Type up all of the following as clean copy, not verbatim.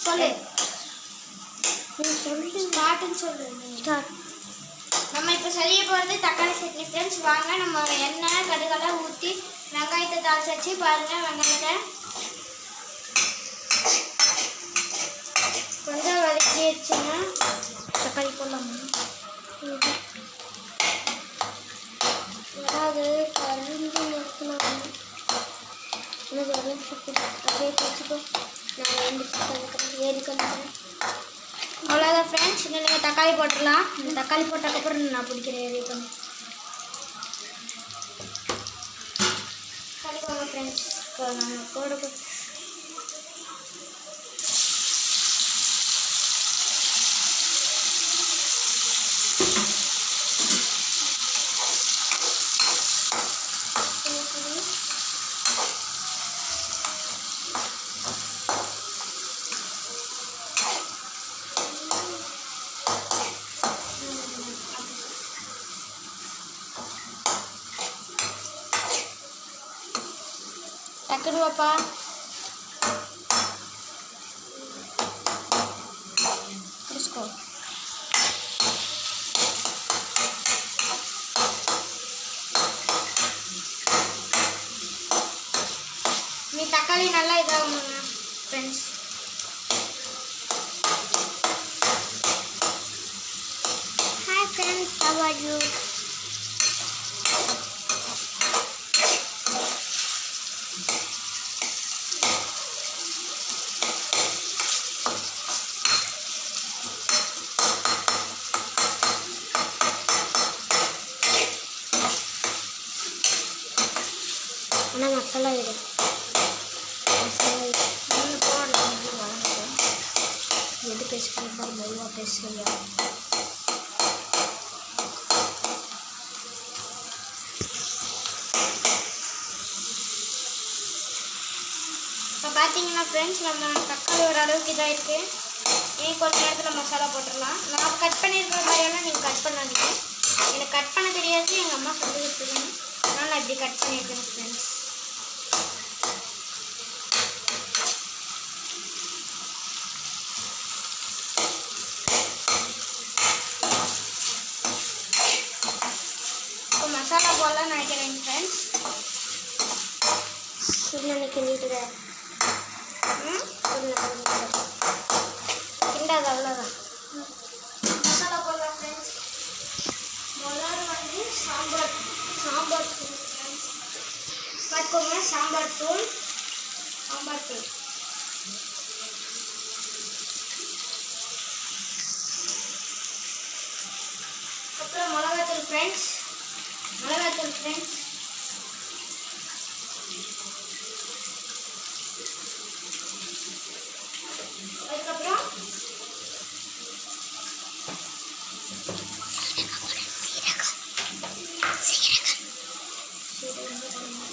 சொல்லு. ஸ்டார்ட்னு சொல்லு. ஸ்டார்ட். நம்ம இப்போ செய்ய போகிறது தக்காளி சட்னி ஃப்ரெண்ட்ஸ். வாங்க நம்ம எண்ணெய் கடுகெல்லாம் ஊற்றி வெங்காயத்தை தாளிச்சு வச்சு பாருங்கள். வெங்காயத்தை கொஞ்சம் வதக்கி வச்சுங்க. தக்காளி போடலாம். அதாவது கரும்பு நிறுத்தினாங்க. எனக்கு ஒரு அப்படியே வச்சுக்கோ. நான் ஏறிக்கிறேன். அவ்வளோதான் ஃப்ரெண்ட்ஸ். இன்னும் நீங்கள் தக்காளி போட்டுடலாம். இந்த தக்காளி போட்டதுக்கப்புறம் நான் பிடிக்கிறேன். ஏறிக்கணும் கழிப்பாங்க ஃப்ரெண்ட்ஸ். நம்ம போட டக்குனு வாப்பா. பிடிச்சிக்கோ. நீ தக்காளி நல்லா இதாகணுங்க friends. Hi friends, how are you? ஆனால் மசாலா இது போடலாம். வளர்ந்துடும். எது பேசுகிறீங்க? மெதுவாக பேசுறியா? இப்போ பார்த்தீங்கன்னா ஃப்ரெண்ட்ஸ், நம்ம தக்காளி ஓரளவுக்கு இதாக இருக்குது. இனி கொஞ்ச நேரத்தில் மசாலா போட்டுடலாம். நான் கட் பண்ணியிருக்கிற மாதிரியெல்லாம் நீங்கள் கட் பண்ணாதீங்க. எனக்கு கட் பண்ண தெரியாது. எங்கள் அம்மா சொல்லி கொடுத்துருக்காங்க. அதனால் நான் இப்படி கட் பண்ணியிருக்கேன் ஃப்ரெண்ட்ஸ். இப்போ மசாலா போடலாம் நினைக்கிறேன் ஃப்ரெண்ட்ஸ். கிண்டிட்டு கிண்டாது, அவ்வளோதான். மசாலா போடலாம் ஃப்ரெண்ட்ஸ். முதல்ல வந்து சாம்பார் தூள் ஃப்ரெண்ட்ஸ். பார்த்துக்கோங்க. சாம்பார் தூள். அப்புறம் மிளகாத்தூள் ஃப்ரெண்ட்ஸ்.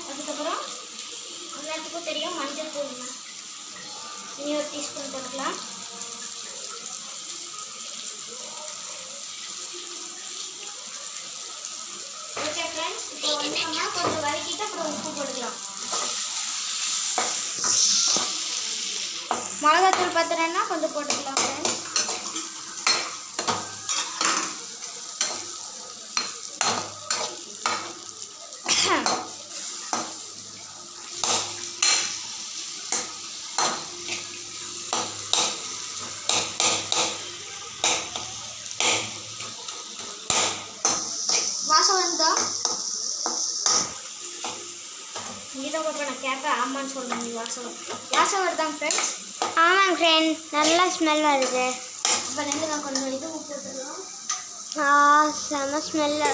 அதுக்கப்புறம் எல்லாத்துக்கும் தெரியும் மஞ்சள் தூள். இனி ஒரு டீஸ்பூன் போட்டுக்கலாம். Okay friends. இப்போ வந்து நம்ம கொஞ்சம் வதக்கிட்டு அப்புறம் உப்பு போட்டுக்கலாம். மிளகாத்தூள் பத்தலைன்னா கொஞ்சம் போட்டுக்கலாம் ஃப்ரெண்ட்ஸ். வாசம் வந்தா நீதான் பாப்பா. நான் கேட்பேன். ஆமான்னு சொல்லுங்க. நீ வாசம் வருதாங்க ஃப்ரெண்ட்ஸ். ஆமாங்க ஃப்ரெண்ட், நல்லா ஸ்மெல் வருது. இப்போ ரெண்டு நான் கொஞ்சம் இது உப்பு போட்டுக்கலாம். செம ஸ்மெல்லு.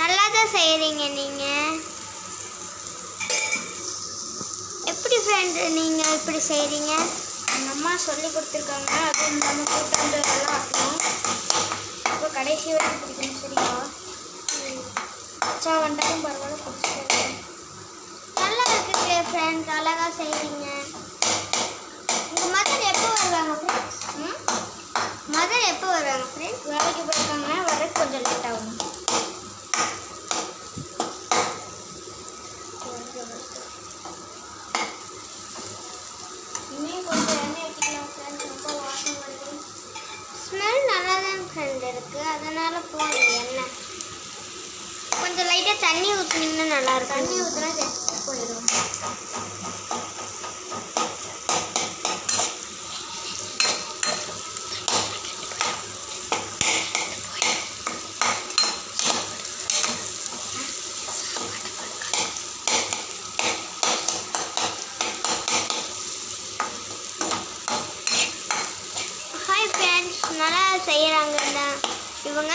நல்லா தான் செய்கிறீங்க நீங்கள். எப்படி ஃப்ரெண்ட் நீங்கள் இப்படி செய்கிறீங்க? எங்கள் அம்மா சொல்லி கொடுத்துருக்காங்க. அதுவும் நம்ம கூட்டாண்டு நல்லா ஆக்கணும். இப்போ கடைசி வரைக்கும் பிடிக்கணும். சரியா? அச்சா வந்தாலும் பரவாயில்ல, பிடிச்சிட்டு நல்லா இருக்குது ஃப்ரெண்ட்ஸ், அழகாக செய்கிறீங்க. உங்கள் மதர் எப்போ வருவாங்க ஃப்ரெண்ட்ஸ்? மதர் எப்போ வருவாங்க ஃப்ரெண்ட்ஸ்? வேலைக்கு போயிருக்காங்க. வர கொஞ்சம் லேட் ஆகும். இன்னும் கொஞ்சம் எண்ணெய் ஊற்றிக்கலாம் ஃப்ரெண்ட்ஸ். அதில் போங்க எண்ணெய். கொஞ்சம் லைட்டாக தண்ணி ஊற்றினீங்கன்னா நல்லாயிருக்கும். தண்ணி ஊற்றினா டேஸ்ட் போயிடும். ஹாய் ஃப்ரெண்ட்ஸ், நல்லா செய்கிறாங்க இவங்க.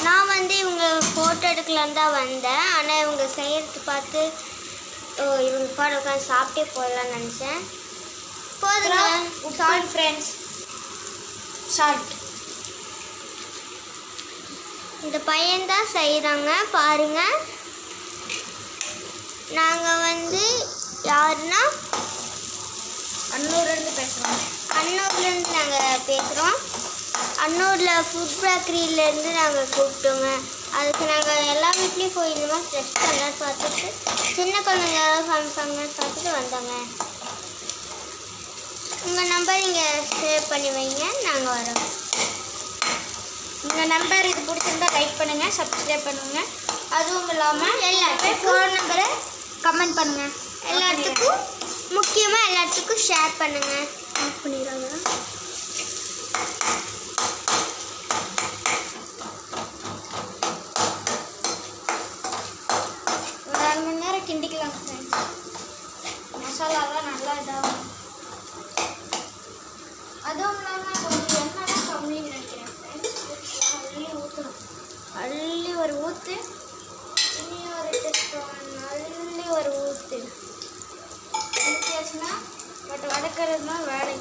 நான் வந்து இவங்க ஃபோட்டோ எடுக்கலான்னு தான் வந்தேன். ஆனால் இவங்க செய்கிறது பார்த்து இவங்க கூட உட்காந்து சாப்பிட்டே போடலான்னு நினச்சேன். போதுங்க. Salt friends, salt. இந்த பையன்தான் செய்கிறாங்க பாருங்கள். நாங்கள் வந்து யாருன்னா அன்னூர்லேருந்து பேசுகிறோம். அன்னூர்லேருந்து நாங்கள் பேசுகிறோம். அன்னூரில் ஃபுட் பேக்கரியிலேருந்து நாங்கள் கூப்பிட்டோங்க. அதுக்கு நாங்கள் எல்லா வீட்லேயும் போய் இந்த மாதிரி ரெஸ்டாரண்ட் பார்த்துட்டு சின்ன குழந்தைங்க யாராவது சமைப்பாங்கன்னு பார்த்துட்டு வந்தோங்க. உங்கள் நம்பர் நீங்கள் சேவ் பண்ணி வைங்க, நாங்கள் வரோம். உங்கள் நம்பர் இது பிடிச்சிருந்தா லைக் பண்ணுங்கள், சப்ஸ்கிரைப் பண்ணுங்கள். அதுவும் இல்லாமல் எல்லாத்துக்கும் ஃபோன் நம்பரை கமெண்ட் பண்ணுங்கள். எல்லாத்துக்கும் முக்கியமாக எல்லாத்துக்கும் ஷேர் பண்ணுங்கள். ஆஃப் பண்ணிடுறாங்க. ஒரு 1/2 மணி நேரம் கிண்டிக்கலாம் ஃப்ரெண்ட்ஸ். மசாலாலாம் நல்லா இதாகும். அதுவும் இல்லாமல் கொஞ்சம் எண்ணெய் கம்மின்னு நினைக்கிறேன் ஃப்ரெண்ட்ஸ். அள்ளி ஊற்றணும். அள்ளி ஒரு ஊற்று, இனி ஒரு டீஸ்பூன் அள்ளி ஒரு ஊற்று ஊற்றியாச்சுன்னா பட் வதக்கிறது தான் வேலை.